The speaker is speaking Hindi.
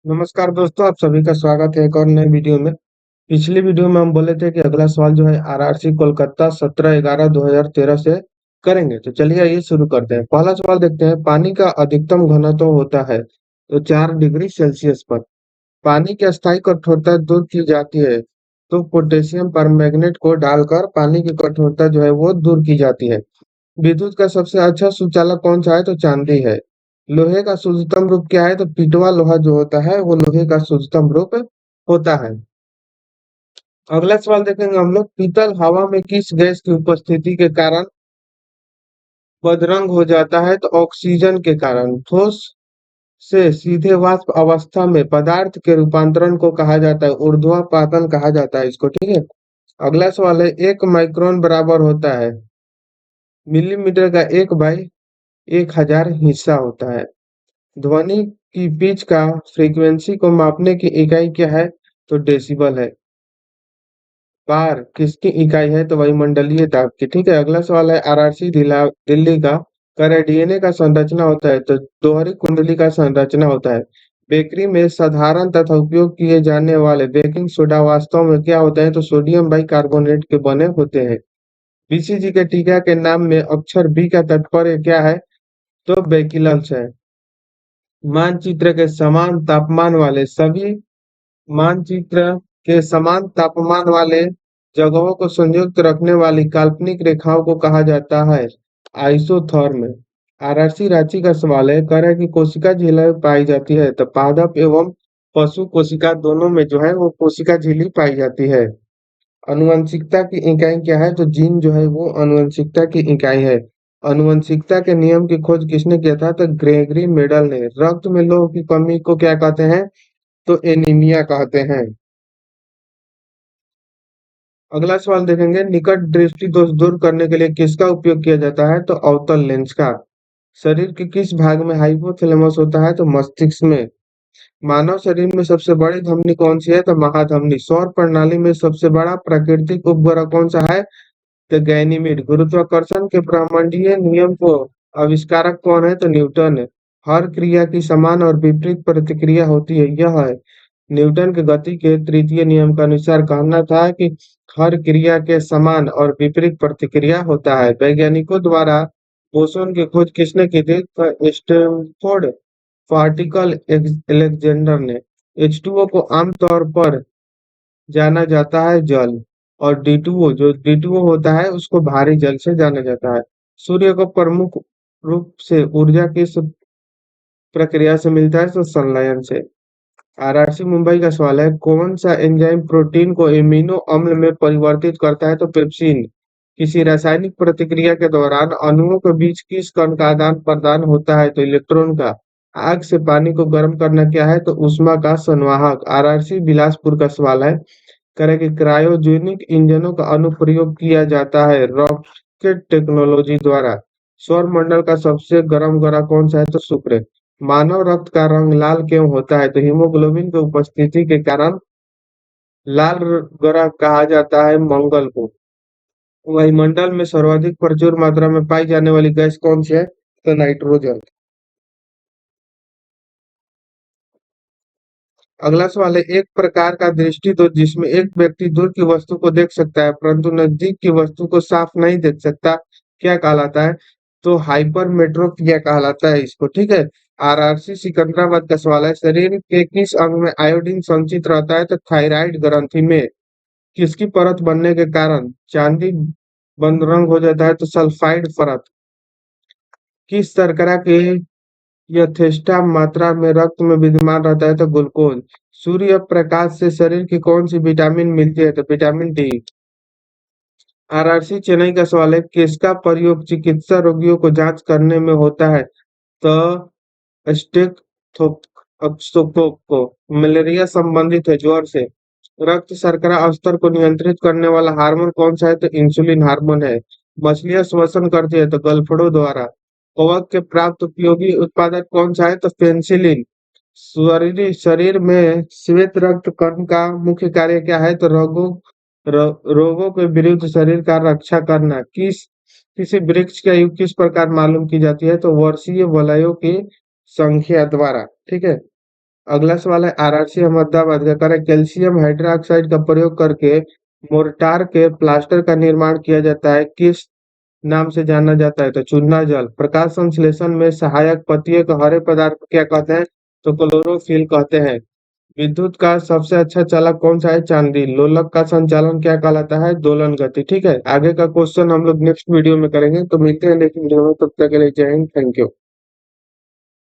नमस्कार दोस्तों, आप सभी का स्वागत है एक और नए वीडियो में। पिछली वीडियो में हम बोले थे कि अगला सवाल जो है आरआरसी कोलकाता 17/11/2013 से करेंगे। तो चलिए ये शुरू करते हैं। पहला सवाल देखते हैं, पानी का अधिकतम घनत्व होता है तो 4 डिग्री सेल्सियस पर। पानी की अस्थायी कठोरता दूर की जाती है तो पोटेशियम परमैंगनेट को डालकर पानी की कठोरता जो है वो दूर की जाती है। विद्युत का सबसे अच्छा सुचालक कौन सा है? तो चांदी है। लोहे का शुद्धतम रूप क्या है? तो पीटवा लोहा जो होता है वो लोहे का शुद्धतम रूप होता है। अगला सवाल देखेंगे हम लोग, पीतल हवा में किस गैस की उपस्थिति के कारण बदरंग हो जाता है? तो ऑक्सीजन के कारण। ठोस से सीधे वाष्प अवस्था में पदार्थ के रूपांतरण को कहा जाता है ऊर्ध्वापातन कहा जाता है इसको, ठीक है। अगला सवाल है, 1 माइक्रोन बराबर होता है मिलीमीटर का 1/1000 हिस्सा होता है। ध्वनि की पिच का फ्रीक्वेंसी को मापने की इकाई क्या है? तो डेसिबल है। बार किसकी इकाई है? तो वायुमंडलीय दाब की, ठीक है। अगला सवाल है, आरआरसी दिल्ली का कार्य डीएनए का संरचना होता है तो दोहरी कुंडली का संरचना होता है। बेकरी में साधारण तथा उपयोग किए जाने वाले बेकिंग सोडा वास्तव में क्या होते हैं? तो सोडियम बाइकार्बोनेट के बने होते हैं। बीसीजी के टीका के नाम में अक्षर बी का तात्पर्य क्या है? तो बैकिलस है। मानचित्र के समान तापमान वाले सभी मानचित्र के समान तापमान वाले जगहों को संयुक्त रखने वाली काल्पनिक रेखाओं को कहा जाता है आइसोथर्म। आरआरसी रांची का सवाल है, कह रहा है कि कोशिका झिल्ली पाई जाती है तो पादप एवं पशु कोशिका दोनों में जो है वो कोशिका झिल्ली पाई जाती है। आनुवंशिकता की इकाई क्या है? तो जीन जो है वो आनुवंशिकता की इकाई है। आनुवंशिकता के नियम की खोज किसने किया था? तो ग्रेगरी मेडल ने। रक्त में लौह की कमी को क्या कहते हैं? तो एनीमिया कहते हैं। अगला सवाल देखेंगे, निकट दृष्टि दोष दूर करने के लिए किसका उपयोग किया जाता है? तो अवतल लेंस का। शरीर के किस भाग में हाइपोथैलेमस होता है? तो मस्तिष्क में। मानव शरीर में सबसे बड़ी धमनी कौन सी है? तो महाधमनी। सौर प्रणाली में सबसे बड़ा प्राकृतिक उपग्रह कौन सा है? तो गैनीमीड। गुरुत्वाकर्षण के ब्रह्मांडीय नियम को आविष्कारक कौन है? तो न्यूटन है। हर क्रिया की समान और विपरीत प्रतिक्रिया होती है, यह है न्यूटन के गति के तृतीय नियम का अनुसार कहना था कि हर क्रिया के समान और विपरीत प्रतिक्रिया होता है। वैज्ञानिकों द्वारा बोसोन की खोज किसने की थी? तो स्टैनफोर्ड पार्टिकल एलेक्जेंडर ने। H2O को आमतौर पर जाना जाता है जल, और D2O जो D2O होता है उसको भारी जल से जाना जाता है। सूर्य को प्रमुख रूप से ऊर्जा किस प्रक्रिया से मिलता है? तो संलयन से। आरआरसी मुंबई का सवाल है, कौन सा एंजाइम प्रोटीन को एमिनो अम्ल में परिवर्तित करता है? तो पेप्सिन। किसी रासायनिक प्रतिक्रिया के दौरान अणुओं के बीच किस कण का आदान प्रदान होता है? तो इलेक्ट्रॉन का। आग से पानी को गर्म करना क्या है? तो ऊष्मा का संवाहक। आरआरसी बिलासपुर का सवाल है, करें कि क्रायोजेनिक इंजनों का अनुप्रयोग किया जाता है रॉकेट टेक्नोलॉजी द्वारा। सौर मंडल का सबसे गर्म ग्रह कौन सा है? तो शुक्र। मानव रक्त का रंग लाल क्यों होता है? तो हीमोग्लोबिन की उपस्थिति के कारण लाल ग्रह कहा जाता है मंगल को। वायुमंडल में सर्वाधिक प्रचुर मात्रा में पाई जाने वाली गैस कौन सी है? तो नाइट्रोजन। अगला सवाल है, एक प्रकार का दृष्टि दोष जिसमें एक व्यक्ति दूर की वस्तु को देख सकता है परंतु नजदीक की वस्तु को साफ नहीं देख सकता, क्या कहलाता है? तो हाइपरमेट्रोपिया कहलाता है इसको, ठीक है। आरआरसी सिकंदराबाद का सवाल है, शरीर के किस अंग में आयोडीन संचित रहता है? तो थायराइड ग्रंथि में। किसकी परत बनने के कारण चांदी बंद रंग हो जाता है? तो सल्फाइड परत। किस शर्करा के यथेष्ट मात्रा में रक्त में विद्यमान रहता है? तो ग्लूकोज। सूर्य प्रकाश से शरीर की कौन सी विटामिन मिलती है? तो विटामिन डी। आरआरसी चेन्नई का सवाल है, किसका प्रयोग चिकित्सा रोगियों को जांच करने में होता है? तो स्टेथोस्कोप। मलेरिया संबंधित है ज्वर से। रक्त शर्करा स्तर को नियंत्रित करने वाला हार्मोन कौन सा है? तो इंसुलिन हार्मोन है। मछलियां श्वसन करती है तो गलफड़ों द्वारा। कवक के प्राप्त उपयोगी उत्पादक कौन सा है? तो पेनिसिलिन। शरीर में श्वेत रक्त कण का मुख्य कार्य क्या है? तो रोगों के विरुद्ध शरीर का रक्षा करना। किसी वृक्ष की आयु किस प्रकार मालूम की जाती है? तो वर्षीय वलयों की संख्या द्वारा, ठीक है। अगला सवाल है आरआरसी अहमदाबाद का, कह रहा है कैल्शियम हाइड्रोक्साइड का प्रयोग करके मोर्टार के प्लास्टर का निर्माण किया जाता है, किस नाम से जाना जाता है? तो चूना जल। प्रकाश संश्लेषण में सहायक पत्तियों को हरे पदार्थ को क्या कहते हैं? तो क्लोरोफिल कहते हैं। विद्युत का सबसे अच्छा चालक कौन सा है? चांदी। लोलक का संचालन क्या कहलाता है? दोलन गति। ठीक है, आगे का क्वेश्चन हम लोग नेक्स्ट वीडियो में करेंगे, तो मिलते हैं नेक्स्ट वीडियो में, तब तक के लिए जय हिंद, थैंक यू।